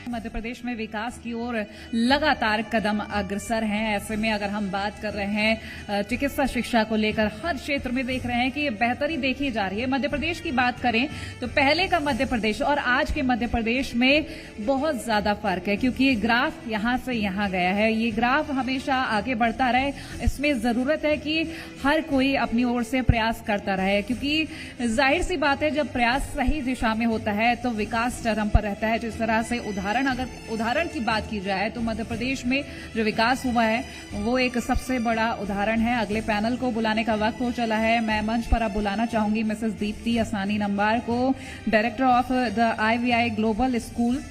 मध्य प्रदेश में विकास की ओर लगातार कदम अग्रसर हैं। ऐसे में अगर हम बात कर रहे हैं चिकित्सा शिक्षा को लेकर, हर क्षेत्र में देख रहे हैं कि बेहतरी देखी जा रही है। मध्य प्रदेश की बात करें तो पहले का मध्य प्रदेश और आज के मध्य प्रदेश में बहुत ज्यादा फर्क है, क्योंकि ग्राफ यहां से यहां गया है। ये ग्राफ हमेशा आगे बढ़ता रहे, इसमें जरूरत है कि हर कोई अपनी ओर से प्रयास करता रहे, क्योंकि जाहिर सी बात है जब प्रयास सही दिशा में होता है तो विकास चरम पर रहता है। जिस तरह से अगर उदाहरण की बात की जाए तो मध्य प्रदेश में जो विकास हुआ है वो एक सबसे बड़ा उदाहरण है। अगले पैनल को बुलाने का वक्त हो चला है। मैं मंच पर अब बुलाना चाहूंगी मिसेस दीप्ति असानी नंबर को, director of the IVI global school.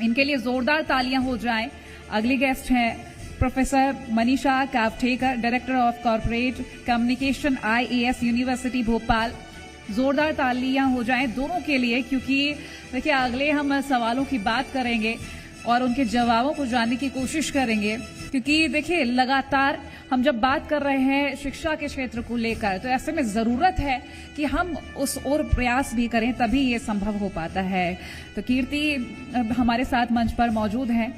इनके लिए जोरदार तालियां हो जाएं। अगली गेस्ट हैं professor Manisha Kavthekar, director of corporate communication IAS university Bhopal. जोरदार तालियां हो जाएं दोनों के लिए, क्योंकि देखिए अगले हम सवालों की बात करेंगे और उनके जवाबों को जानने की कोशिश करेंगे, क्योंकि देखिए लगातार हम जब बात कर रहे हैं शिक्षा के क्षेत्र को लेकर तो ऐसे में जरूरत है कि हम उस ओर प्रयास भी करें, तभी ये संभव हो पाता है। तो कीर्ति हमारे साथ मंच पर मौजूद हैं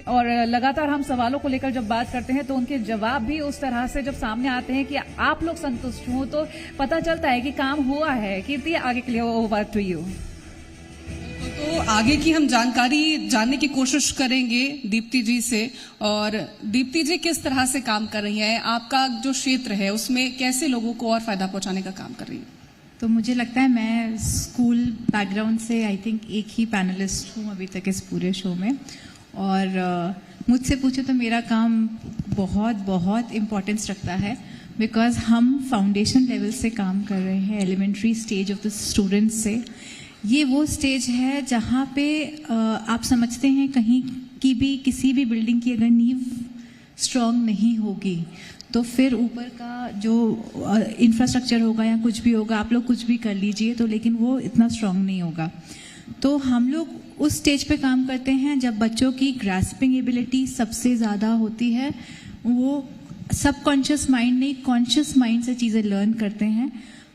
और लगातार हम सवालों को लेकर जब बात करते हैं तो उनके जवाब भी उस तरह से जब सामने आते हैं कि आप लोग संतुष्ट हो तो पता चलता है कि काम हुआ है। कीर्ति, आगे के लिए ओवर टू यू। तो आगे की हम जानकारी जानने की कोशिश करेंगे दीप्ति जी से। और दीप्ति जी किस तरह से काम कर रही हैं, आपका जो क्षेत्र है उसमें कैसे लोगों को और फायदा पहुंचाने का काम कर रही है? तो मुझे लगता है मैं स्कूल बैकग्राउंड से आई थिंक एक ही पैनलिस्ट हूँ अभी तक इस पूरे शो में, और मुझसे पूछे तो मेरा काम बहुत बहुत इम्पोर्टेंस रखता है, बिकॉज हम फाउंडेशन लेवल से काम कर रहे हैं, elementary stage of the students से। ये वो स्टेज है जहाँ पे आप समझते हैं कहीं की भी किसी भी बिल्डिंग की अगर नींव स्ट्रॉन्ग नहीं होगी तो फिर ऊपर का जो इंफ्रास्ट्रक्चर होगा या कुछ भी होगा, आप लोग कुछ भी कर लीजिए तो लेकिन वो इतना स्ट्रॉन्ग नहीं होगा। तो हम लोग उस स्टेज पे काम करते हैं जब बच्चों की ग्रास्पिंग एबिलिटी सबसे ज़्यादा होती है। वो सबकॉन्शियस माइंड नहीं, कॉन्शियस माइंड से चीज़ें लर्न करते हैं।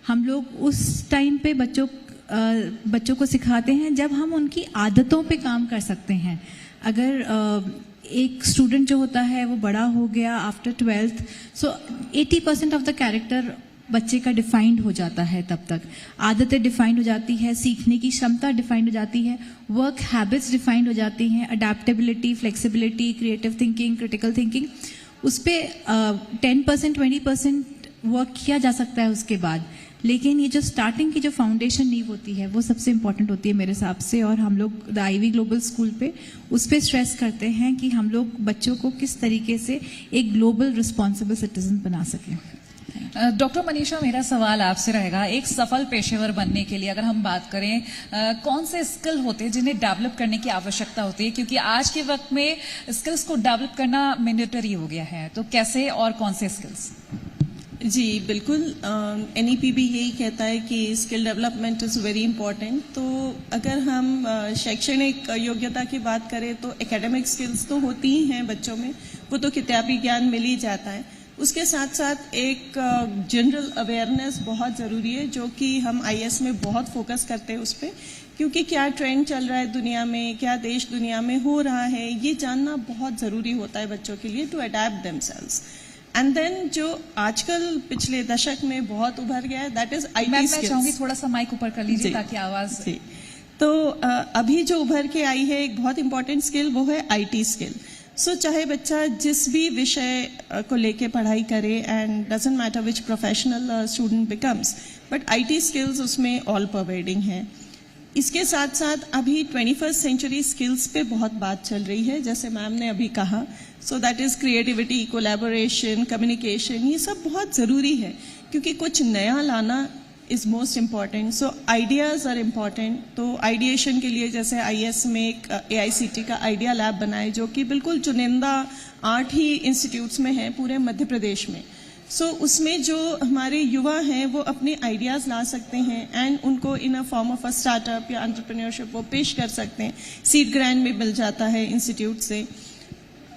हम लोग उस टाइम पे बच्चों को सिखाते हैं जब हम उनकी आदतों पे काम कर सकते हैं। अगर एक स्टूडेंट जो होता है वो बड़ा हो गया after 12th, so 80% of the character बच्चे का डिफाइंड हो जाता है। तब तक आदतें डिफाइंड हो जाती है, सीखने की क्षमता डिफाइंड हो जाती है, वर्क हैबिट्स डिफाइंड हो जाती हैं, adaptability, flexibility, creative thinking, critical thinking, उस पर 10% 20% वर्क किया जा सकता है उसके बाद। लेकिन ये जो स्टार्टिंग की जो फाउंडेशन नींव होती है वो सबसे इंपॉर्टेंट होती है मेरे हिसाब से, और हम लोग द IVY ग्लोबल स्कूल पे उस पर स्ट्रेस करते हैं कि हम लोग बच्चों को किस तरीके से एक ग्लोबल रिस्पॉन्सिबल सिटीजन बना सकें। डॉक्टर मनीषा, मेरा सवाल आपसे रहेगा, एक सफल पेशेवर बनने के लिए अगर हम बात करें कौन से स्किल होते हैं जिन्हें डेवलप करने की आवश्यकता होती है, क्योंकि आज के वक्त में स्किल्स को डेवलप करना मैंडेटरी हो गया है, तो कैसे और कौन से स्किल्स? जी बिल्कुल, NEP भी यही कहता है कि skill development is very important. तो अगर हम शैक्षणिक योग्यता की बात करें तो एकेडमिक स्किल्स तो होती ही हैं बच्चों में, वो तो किताबी ज्ञान मिल ही जाता है। उसके साथ साथ एक जनरल अवेयरनेस बहुत ज़रूरी है, जो कि हम IAS में बहुत फोकस करते हैं उस पर, क्योंकि क्या ट्रेंड चल रहा है दुनिया में, क्या देश दुनिया में हो रहा है, ये जानना बहुत ज़रूरी होता है बच्चों के लिए to adapt themselves. And then जो आजकल पिछले दशक में बहुत उभर गया है, दैट इज IT स्किल्स। मैं चाहूंगी थोड़ा सा माइक ऊपर कर लीजिए ताकि आवाज। तो अभी जो उभर के आई है एक बहुत इंपॉर्टेंट स्किल, वो है IT स्किल। सो चाहे बच्चा जिस भी विषय को लेके पढ़ाई करे, and doesn't matter which professional student becomes, but IT skills उसमें ऑल परवेडिंग है। इसके साथ साथ अभी 21st सेंचुरी स्किल्स पे बहुत बात चल रही है, जैसे मैम ने अभी कहा। So that is creativity, collaboration, communication, ये सब बहुत ज़रूरी है, क्योंकि कुछ नया लाना is most important. So ideas are important. तो आइडिएशन के लिए जैसे IAS में एक AICT का आइडिया लैब बनाए, जो कि बिल्कुल चुनिंदा 8 ही इंस्टीट्यूट्स में है पूरे मध्य प्रदेश में। सो उसमें जो हमारे युवा हैं वो अपने आइडियाज़ ला सकते हैं एंड उनको in a form of a startup या एंटरप्रेन्योरशिप वो पेश कर सकते हैं। सीड ग्रांट भी मिल जाता है इंस्टीट्यूट से।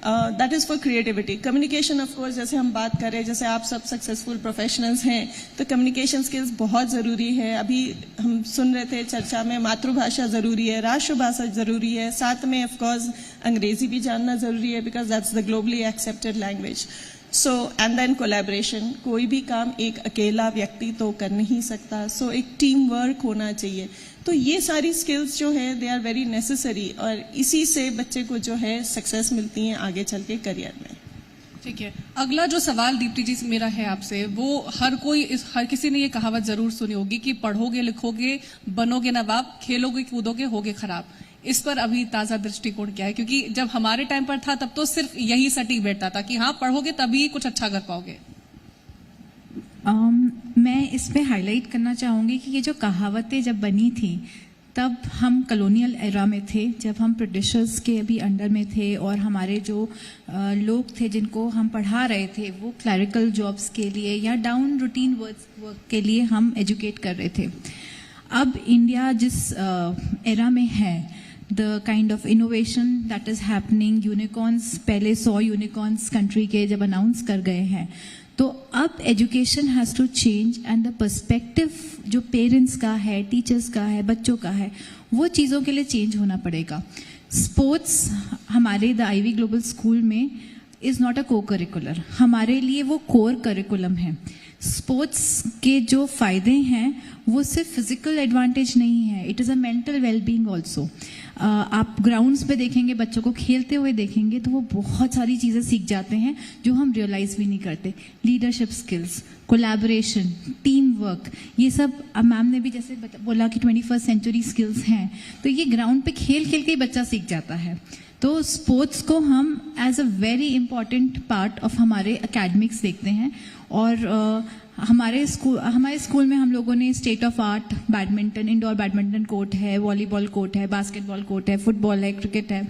That is for creativity. Communication of course, जैसे हम बात करें, जैसे आप सब सक्सेसफुल प्रोफेशनल्स हैं, तो कम्युनिकेशन स्किल्स बहुत ज़रूरी है. अभी हम सुन रहे थे चर्चा में, मातृभाषा ज़रूरी है, राष्ट्रभाषा ज़रूरी है, साथ में ऑफ कोर्स अंग्रेजी भी जानना ज़रूरी है, because that's the globally accepted language. So and then collaboration. कोई भी काम एक अकेला व्यक्ति तो कर नहीं सकता, सो एक टीम वर्क होना चाहिए. तो ये सारी स्किल्स जो है दे आर वेरी नेसेसरी, और इसी से बच्चे को जो है सक्सेस मिलती है आगे चल के करियर में. ठीक है, अगला जो सवाल दीप्ति जी मेरा है आपसे, वो हर किसी ने ये कहावत जरूर सुनी होगी कि पढ़ोगे लिखोगे बनोगे नवाब, खेलोगे कूदोगे होगे खराब. इस पर अभी ताजा दृष्टिकोण क्या है? क्योंकि जब हमारे टाइम पर था तब तो सिर्फ यही सटीक बैठता था कि हाँ पढ़ोगे तभी कुछ अच्छा कर पाओगे. मैं इस पे हाईलाइट करना चाहूँगी कि ये जो कहावतें जब बनी थी तब हम कॉलोनियल एरा में थे, जब हम ब्रिटिशर्स के अभी अंडर में थे, और हमारे जो लोग थे जिनको हम पढ़ा रहे थे वो क्लरिकल जॉब्स के लिए या डाउन रूटीन वर्क के लिए हम एजुकेट कर रहे थे. अब इंडिया जिस एरा में है, the kind of innovation that is happening, unicorns पहले 100 यूनिकॉर्न्स कंट्री के जब अनाउंस कर गए हैं, तो अब education has to change and the perspective जो पेरेंट्स का है, टीचर्स का है, बच्चों का है, वो चीज़ों के लिए चेंज होना पड़ेगा. स्पोर्ट्स हमारे द आईवी ग्लोबल स्कूल में इज़ नॉट अ को करिकुलर, हमारे लिए वो कोर करिकुलम है. स्पोर्ट्स के जो फायदे हैं वो सिर्फ फिजिकल एडवांटेज नहीं है, it is a mental wellbeing also. आप ग्राउंड्स पे देखेंगे, बच्चों को खेलते हुए देखेंगे तो वो बहुत सारी चीज़ें सीख जाते हैं जो हम रियलाइज भी नहीं करते. Leadership skills, collaboration, team work, ये सब मैम ने भी जैसे बोला कि 21st सेंचुरी स्किल्स हैं, तो ये ग्राउंड पे खेल खेल के ही बच्चा सीख जाता है. तो स्पोर्ट्स को हम as a very important part of हमारे एकेडमिक्स देखते हैं. और हमारे स्कूल में हम लोगों ने state of art badminton, indoor badminton court है, वॉलीबॉल कोर्ट है, बास्केटबॉल कोर्ट है, फुटबॉल है, क्रिकेट है,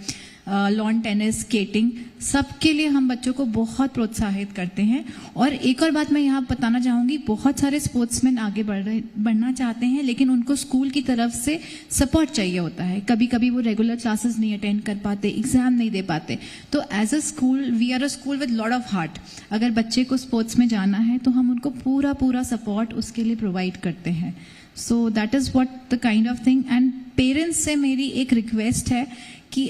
लॉन टेनिस, स्केटिंग, सबके लिए हम बच्चों को बहुत प्रोत्साहित करते हैं. और एक और बात मैं यहाँ बताना चाहूँगी, बहुत सारे स्पोर्ट्समैन आगे बढ़ना चाहते हैं, लेकिन उनको स्कूल की तरफ से सपोर्ट चाहिए होता है. कभी कभी वो रेगुलर क्लासेस नहीं अटेंड कर पाते, एग्जाम नहीं दे पाते. तो as a school we are a school with lot of heart. अगर बच्चे को स्पोर्ट्स में जाना है तो हम उनको पूरा सपोर्ट उसके लिए प्रोवाइड करते हैं. सो that is what the kind of thing. And parents से मेरी एक रिक्वेस्ट है कि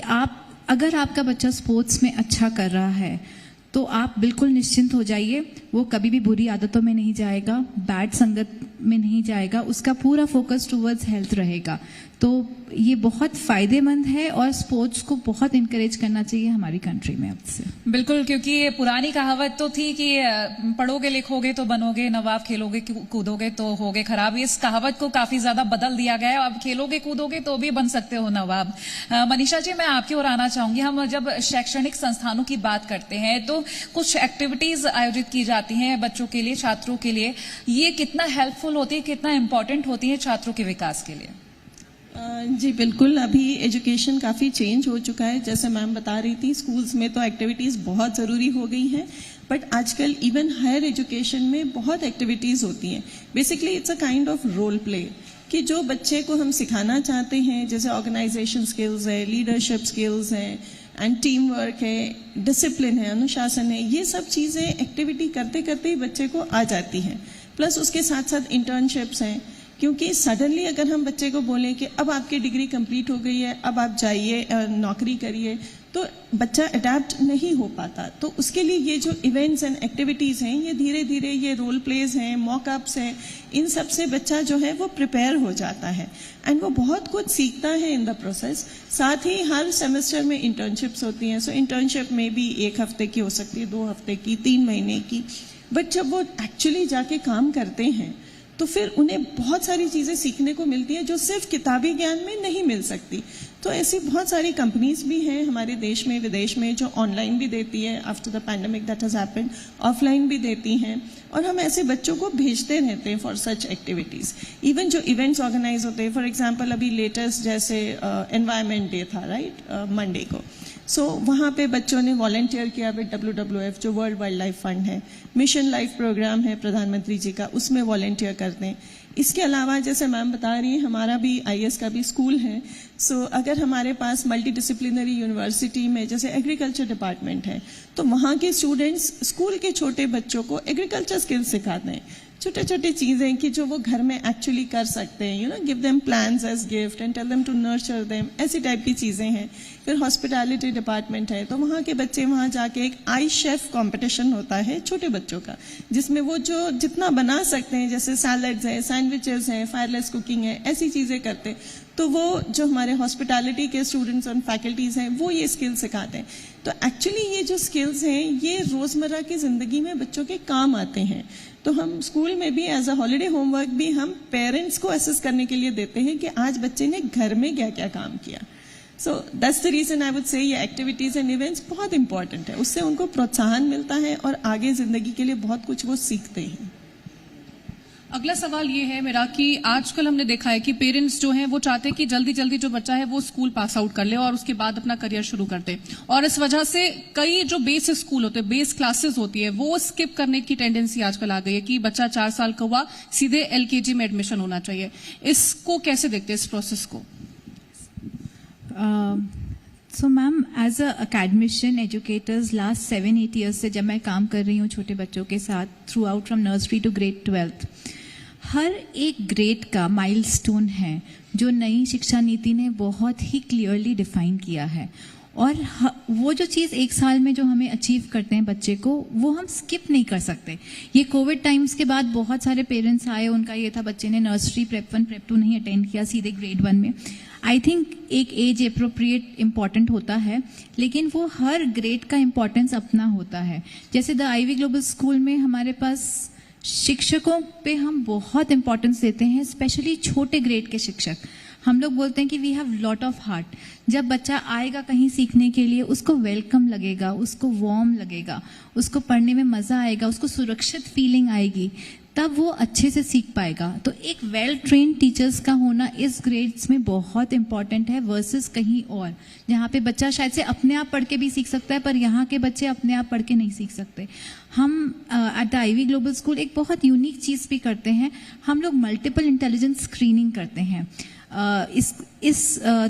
अगर आपका बच्चा स्पोर्ट्स में अच्छा कर रहा है तो आप बिल्कुल निश्चिंत हो जाइए, वो कभी भी बुरी आदतों में नहीं जाएगा, बैड संगत में नहीं जाएगा, उसका पूरा फोकस टुवर्ड्स हेल्थ रहेगा. तो ये बहुत फायदेमंद है और स्पोर्ट्स को बहुत इनकरेज करना चाहिए हमारी कंट्री में अब से. बिल्कुल, क्योंकि ये पुरानी कहावत तो थी कि पढ़ोगे लिखोगे तो बनोगे नवाब, खेलोगे कूदोगे तो होगे खराब. इस कहावत को काफी ज्यादा बदल दिया गया है. अब खेलोगे कूदोगे तो भी बन सकते हो नवाब. मनीषा जी, मैं आपकी ओर आना चाहूंगी. हम जब शैक्षणिक संस्थानों की बात करते हैं तो कुछ एक्टिविटीज आयोजित की जाती हैं बच्चों के लिए, छात्रों के लिए. ये कितना हेल्पफुल होती है, कितना इंपॉर्टेंट होती है छात्रों के विकास के लिए? जी बिल्कुल, अभी एजुकेशन काफ़ी चेंज हो चुका है. जैसे मैम बता रही थी, स्कूल्स में तो एक्टिविटीज़ बहुत ज़रूरी हो गई हैं, बट आजकल इवन हायर एजुकेशन में बहुत एक्टिविटीज़ होती हैं. Basically it's a kind of role play, कि जो बच्चे को हम सिखाना चाहते हैं, जैसे ऑर्गेनाइजेशन स्किल्स है, लीडरशिप स्किल्स हैं, एंड टीम वर्क है, डिसिप्लिन है, अनुशासन है, ये सब चीज़ें एक्टिविटी करते करते ही बच्चे को आ जाती हैं. प्लस उसके साथ साथ इंटर्नशिप्स हैं, क्योंकि सडनली अगर हम बच्चे को बोलें कि अब आपकी डिग्री कंप्लीट हो गई है, अब आप जाइए नौकरी करिए, तो बच्चा अडेप्ट नहीं हो पाता. तो उसके लिए ये जो इवेंट्स एंड एक्टिविटीज़ हैं, ये धीरे धीरे, ये रोल प्लेज हैं, मॉकअप्स हैं, इन सब से बच्चा जो है वो प्रिपेयर हो जाता है एंड वो बहुत कुछ सीखता है इन द प्रोसेस. साथ ही हर सेमेस्टर में इंटर्नशिप्स होती हैं. सो इंटर्नशिप में भी 1 हफ्ते की हो सकती है, 2 हफ्ते की, 3 महीने की. बट जब वो एक्चुअली जाके काम करते हैं तो फिर उन्हें बहुत सारी चीज़ें सीखने को मिलती है जो सिर्फ किताबी ज्ञान में नहीं मिल सकती. तो ऐसी बहुत सारी कंपनीज भी हैं हमारे देश में, विदेश में, जो ऑनलाइन भी देती है after the pandemic that has happened, offline भी देती हैं, और हम ऐसे बच्चों को भेजते रहते हैं फॉर सच एक्टिविटीज़. इवन जो इवेंट्स ऑर्गेनाइज होते हैं, फॉर एग्जांपल अभी लेटेस्ट जैसे एनवायरनमेंट डे था, राइट, मंडे को. सो वहाँ पे बच्चों ने वॉलंटियर किया विद WWF, जो वर्ल्ड वाइल्ड लाइफ फंड है. मिशन लाइफ प्रोग्राम है प्रधानमंत्री जी का, उसमें वॉलंटियर करते हैं. इसके अलावा जैसे मैम बता रही हैं, हमारा भी IAS का भी स्कूल है। सो अगर हमारे पास मल्टी डिसिप्लिनरी यूनिवर्सिटी में जैसे एग्रीकल्चर डिपार्टमेंट है, तो वहाँ के स्टूडेंट्स स्कूल के छोटे बच्चों को एग्रीकल्चर स्किल्स सिखाते हैं, छोटे छोटे चीज़ें कि जो वो घर में एक्चुअली कर सकते हैं, you know, give them plants as gift and tell them to nurture them, ऐसी टाइप की चीज़ें हैं। फिर हॉस्पिटैलिटी डिपार्टमेंट है, तो वहाँ के बच्चे वहाँ जाके एक आई शेफ कंपटीशन होता है छोटे बच्चों का, जिसमें वो जो जितना बना सकते हैं, जैसे सैलड्स हैं, सैंडविचेस हैं, फायरलेस कुकिंग है, ऐसी चीज़ें करते हैं। तो वो जो हमारे हॉस्पिटैलिटी के स्टूडेंट्स और फैकल्टीज़ हैं, वो ये स्किल्स सिखाते हैं। तो एक्चुअली ये जो स्किल्स हैं, ये रोज़मर्रा की ज़िंदगी में बच्चों के काम आते हैं। तो हम स्कूल में भी एज अ हॉलीडे होमवर्क भी हम पेरेंट्स को असेस करने के लिए देते हैं कि आज बच्चे ने घर में क्या क्या काम किया। So that's the reason I would say ये एक्टिविटीज़ एंड इवेंट्स बहुत इंपॉर्टेंट है, उससे उनको प्रोत्साहन मिलता है और आगे ज़िंदगी के लिए बहुत कुछ वो सीखते हैं। अगला सवाल ये है मेरा कि आजकल हमने देखा है कि पेरेंट्स जो हैं वो चाहते हैं कि जल्दी जल्दी जो बच्चा है वो स्कूल पास आउट कर ले और उसके बाद अपना करियर शुरू कर दे, और इस वजह से कई जो बेस स्कूल होते हैं, बेस क्लासेस होती है, वो स्किप करने की टेंडेंसी आजकल आ गई है कि बच्चा 4 साल का हुआ सीधे LKG में एडमिशन होना चाहिए। इसको कैसे देखते हैं, इस प्रोसेस को? So ma'am, as a academician educators last 7-8 years से जब मैं काम कर रही हूँ छोटे बच्चों के साथ throughout from nursery to grade 12th, हर एक ग्रेड का माइलस्टोन है जो नई शिक्षा नीति ने बहुत ही क्लियरली डिफाइन किया है, और वो जो चीज़ 1 साल में जो हमें अचीव करते हैं बच्चे को, वो हम स्किप नहीं कर सकते। ये कोविड टाइम्स के बाद बहुत सारे पेरेंट्स आए, उनका ये था बच्चे ने नर्सरी प्रेप 1 प्रेप 2 नहीं अटेंड किया, सीधे ग्रेड 1 में। आई थिंक एक एज अप्रोप्रिएट इम्पॉर्टेंट होता है, लेकिन वो हर ग्रेड का इम्पॉर्टेंस अपना होता है। जैसे द आईवी ग्लोबल स्कूल में हमारे पास शिक्षकों पे हम बहुत इम्पोर्टेंस देते हैं, स्पेशली छोटे ग्रेड के शिक्षक। हम लोग बोलते हैं कि we have lot of heart. जब बच्चा आएगा कहीं सीखने के लिए, उसको वेलकम लगेगा, उसको वार्म लगेगा, उसको पढ़ने में मज़ा आएगा, उसको सुरक्षित फीलिंग आएगी, तब वो अच्छे से सीख पाएगा। तो एक वेल ट्रेन टीचर्स का होना इस ग्रेड्स में बहुत इंपॉर्टेंट है वर्सेस कहीं और, जहाँ पे बच्चा शायद से अपने आप पढ़ के भी सीख सकता है, पर यहाँ के बच्चे अपने आप पढ़ के नहीं सीख सकते। हम at the IV global school एक बहुत यूनिक चीज़ भी करते हैं, हम लोग मल्टीपल इंटेलिजेंस स्क्रीनिंग करते हैं। इस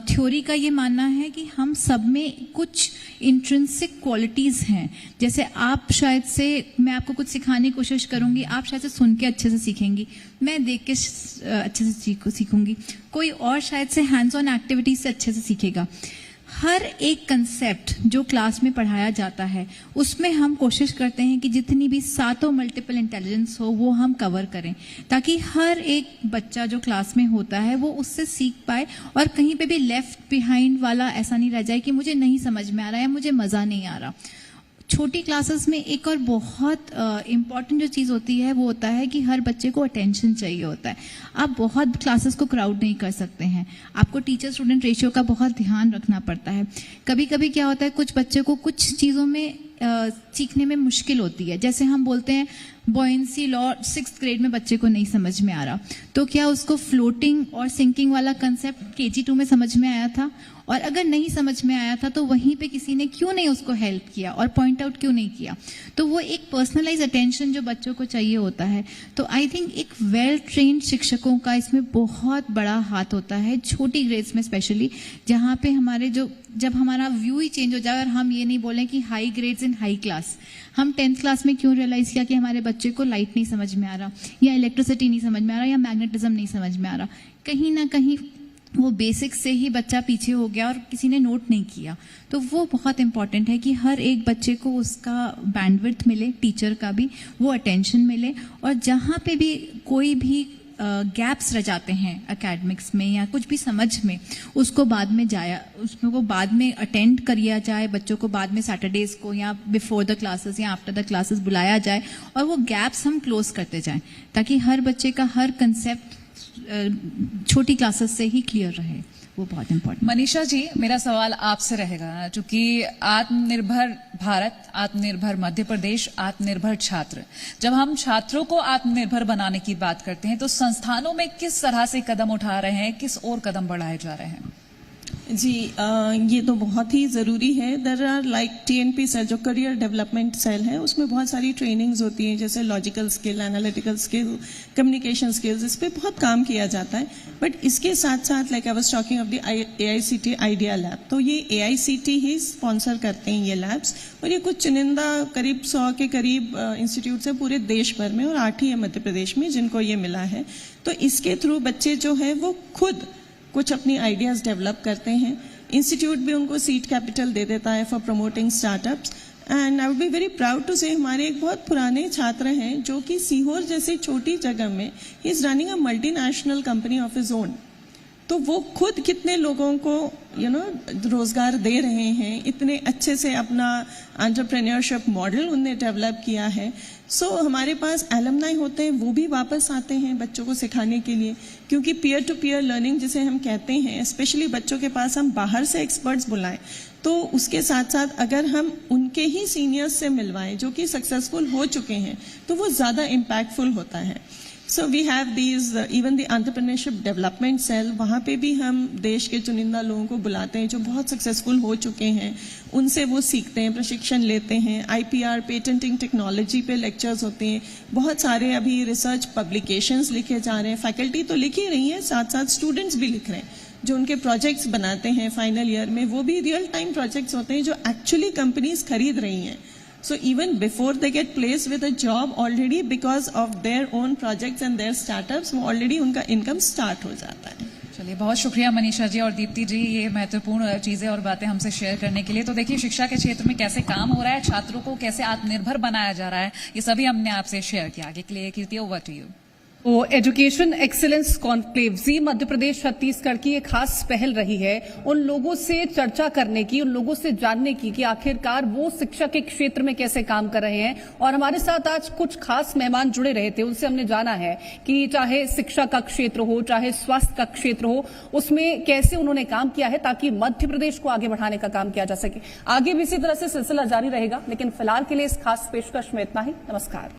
थ्योरी का ये मानना है कि हम सब में कुछ इंट्रिंसिक क्वालिटीज़ हैं। जैसे आप शायद से, मैं आपको कुछ सिखाने की कोशिश करूंगी, आप शायद से सुन के अच्छे से सीखेंगी, मैं देख के अच्छे से सीखूंगी, कोई और शायद से हैंड्स ऑन एक्टिविटीज से अच्छे से सीखेगा। हर एक कंसेप्ट जो क्लास में पढ़ाया जाता है, उसमें हम कोशिश करते हैं कि जितनी भी 7 मल्टीपल इंटेलिजेंस हो वो हम कवर करें, ताकि हर एक बच्चा जो क्लास में होता है वो उससे सीख पाए और कहीं पे भी लेफ्ट बिहाइंड वाला ऐसा नहीं रह जाए कि मुझे नहीं समझ में आ रहा है, मुझे मज़ा नहीं आ रहा। छोटी क्लासेस में एक और बहुत इम्पॉर्टेंट जो चीज़ होती है वो होता है कि हर बच्चे को अटेंशन चाहिए होता है। आप बहुत क्लासेस को क्राउड नहीं कर सकते हैं, आपको टीचर स्टूडेंट रेशियो का बहुत ध्यान रखना पड़ता है। कभी कभी क्या होता है, कुछ बच्चे को कुछ चीज़ों में सीखने में मुश्किल होती है। जैसे हम बोलते हैं बॉयंसी लॉ 6th ग्रेड में बच्चे को नहीं समझ में आ रहा, तो क्या उसको फ्लोटिंग और सिंकिंग वाला कंसेप्ट KG 2 में समझ में आया था? और अगर नहीं समझ में आया था तो वहीं पे किसी ने क्यों नहीं उसको हेल्प किया और पॉइंट आउट क्यों नहीं किया? तो वो एक पर्सनलाइज अटेंशन जो बच्चों को चाहिए होता है। तो आई थिंक एक वेल ट्रेन्ड शिक्षकों का इसमें बहुत बड़ा हाथ होता है, छोटी ग्रेड्स में स्पेशली, जहाँ पे हमारे जब हमारा व्यू ही चेंज हो जाए और हम ये नहीं बोलें कि हाई ग्रेड्स इन हाई क्लास। हम 10th क्लास में क्यों रियलाइज किया कि हमारे बच्चे को लाइट नहीं समझ में आ रहा, या इलेक्ट्रिसिटी नहीं समझ में आ रहा, या मैग्नेटिज्म नहीं समझ में आ रहा? कहीं ना कहीं वो बेसिक से ही बच्चा पीछे हो गया और किसी ने नोट नहीं किया। तो वो बहुत इंपॉर्टेंट है कि हर एक बच्चे को उसका बैंडविड्थ मिले, टीचर का भी वो अटेंशन मिले, और जहाँ पे भी कोई भी गैप्स रह जाते हैं एकेडमिक्स में या कुछ भी समझ में, उसको बाद में उसमें वो बाद में अटेंड किया जाए, बच्चों को बाद में सैटरडेज को या बिफोर द क्लासेस या आफ्टर द क्लासेस बुलाया जाए और वो गैप्स हम क्लोज करते जाएं, ताकि हर बच्चे का हर कंसेप्ट छोटी क्लासेस से ही क्लियर रहे। वो बहुत इंपॉर्टेंट। मनीषा जी, मेरा सवाल आपसे रहेगा, चूंकि आत्मनिर्भर भारत, आत्मनिर्भर मध्य प्रदेश, आत्मनिर्भर छात्र, जब हम छात्रों को आत्मनिर्भर बनाने की बात करते हैं तो संस्थानों में किस तरह से कदम उठा रहे हैं, किस और कदम बढ़ाए जा रहे हैं? जी ये तो बहुत ही ज़रूरी है। There are like TNP cell जो करियर डेवलपमेंट सेल है, उसमें बहुत सारी ट्रेनिंग्स होती हैं, जैसे logical skill, analytical skill, communication skills, इस पे बहुत काम किया जाता है। बट इसके साथ साथ like I was talking of the AICT idea lab, तो ये AICT ही स्पॉन्सर करते हैं ये लैब्स, और ये कुछ चुनिंदा करीब 100 के करीब इंस्टीट्यूट है पूरे देश भर में, और 8 ही है मध्य प्रदेश में जिनको ये मिला है। तो इसके थ्रू बच्चे जो है वो खुद कुछ अपनी आइडियाज़ डेवलप करते हैं। इंस्टीट्यूट भी उनको सीड कैपिटल दे देता है for promoting startups. And I would be very proud to say हमारे एक बहुत पुराने छात्र हैं जो कि सीहोर जैसी छोटी जगह में he is running a multinational company of his own. तो वो खुद कितने लोगों को रोजगार दे रहे हैं, इतने अच्छे से अपना एंटरप्रेन्योरशिप मॉडल उनने डेवलप किया है। सो हमारे पास एलमनाई होते हैं, वो भी वापस आते हैं बच्चों को सिखाने के लिए, क्योंकि पीयर टू पीयर लर्निंग जिसे हम कहते हैं, स्पेशली बच्चों के पास हम बाहर से एक्सपर्ट्स बुलाएं, तो उसके साथ साथ अगर हम उनके ही सीनियर्स से मिलवाएं जो कि सक्सेसफुल हो चुके हैं, तो वो ज़्यादा इम्पैक्टफुल होता है। So we have these even the entrepreneurship development cell, वहाँ पे भी हम देश के चुनिंदा लोगों को बुलाते हैं जो बहुत सक्सेसफुल हो चुके हैं, उनसे वो सीखते हैं, प्रशिक्षण लेते हैं। IPR पेटेंटिंग टेक्नोलॉजी पे लेक्चर्स होते हैं, बहुत सारे अभी रिसर्च पब्लिकेशंस लिखे जा रहे हैं। फैकल्टी तो लिख ही रही है, साथ साथ स्टूडेंट्स भी लिख रहे हैं, जो उनके प्रोजेक्ट्स बनाते हैं फाइनल ईयर में, वो भी रियल टाइम प्रोजेक्ट्स होते हैं जो एक्चुअली कंपनीज खरीद रही हैं। So even before they get placed with a job, already because of their own projects and their startups, वो already उनका income start हो जाता है। चलिए, बहुत शुक्रिया मनीषा जी और दीप्ति जी, ये महत्वपूर्ण चीजें और बातें हमसे शेयर करने के लिए। तो देखिए, शिक्षा के क्षेत्र में कैसे काम हो रहा है, छात्रों को कैसे आत्मनिर्भर बनाया जा रहा है, ये सभी हमने आपसे शेयर किया। आगे के लिए कीर्ति, ओवर टू यू। तो एजुकेशन एक्सीलेंस कॉन्क्लेव जी मध्य प्रदेश छत्तीसगढ़ की एक खास पहल रही है उन लोगों से चर्चा करने की, उन लोगों से जानने की कि आखिरकार वो शिक्षा के क्षेत्र में कैसे काम कर रहे हैं। और हमारे साथ आज कुछ खास मेहमान जुड़े रहे थे, उनसे हमने जाना है कि चाहे शिक्षा का क्षेत्र हो, चाहे स्वास्थ्य का क्षेत्र हो, उसमें कैसे उन्होंने काम किया है ताकि मध्य प्रदेश को आगे बढ़ाने का काम किया जा सके। आगे भी इसी तरह से सिलसिला जारी रहेगा, लेकिन फिलहाल के लिए इस खास पेशकश में इतना ही। नमस्कार।